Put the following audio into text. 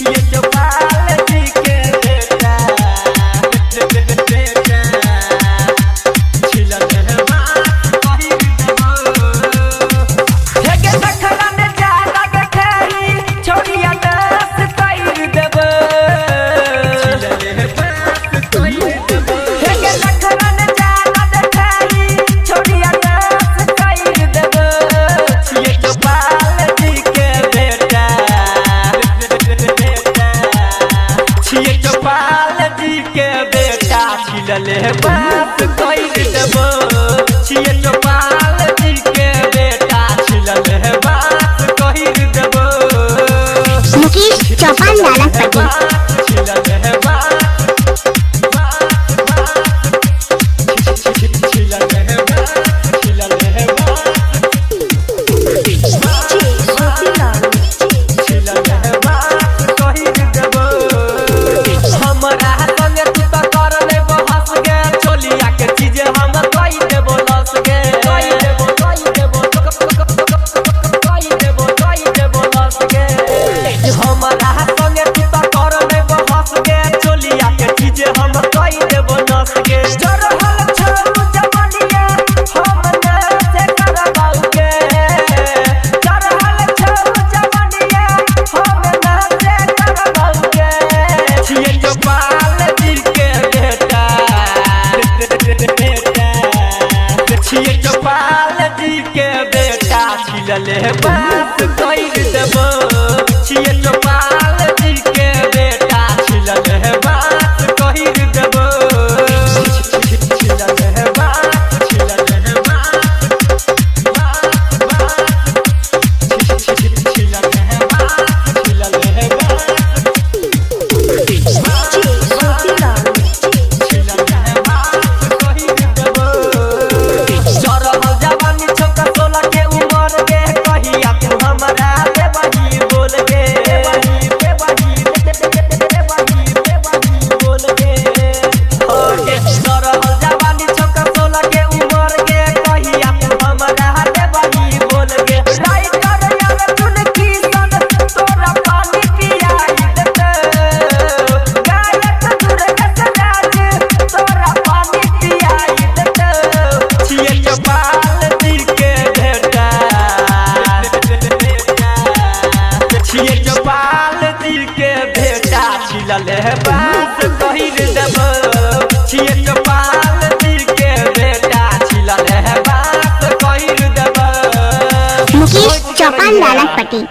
ये चौपाल जी के बेटा छिलल है बात कही देबो हेगे सखरा ने जाला के खेरी छोड़िया दस कही देबो छिलल है बात कही देबो हेगे सखरा ने जाला के खेरी छोड़िया दस कही देबो ये चौपाल जी के बेटा ये चौपाल जी के बेटा छिलल है बात कही देबो ये चौपाल जी के बेटा छिलल है बात कही देबो मुकेश चौपाल लाला पटेल छिलल है बात छिलल है बात छिलल है बात छिलल है बात कही देबो हमरा संगे तू त कर ले बहस गे चोलिया के चीजे हम कही देबो लस गे कही देबो लस गे हमरा संगे तू त कर ले बहस गे चोलिया के चीजे हम कही देबो लस गे चरहल छोरू जवानिया हम न से करबाऊ गे चरहल छोरू जवानिया हम न से करबाऊ गे ये चौपाल जी के बेटा ये चौपाल जी के बेटा छिलल है बात कही देबो ये चौपाल जी के बेटा छिलल है बात कही देबो छिलल है बात छिलल है बात छिलल है बात छिलल है बात ये चौपाल जी के बेटा छिलल है बात कही देबो ये चौपाल जी के बेटा छिलल है बात कही देबो मुकेश चौपाल लाला पटेल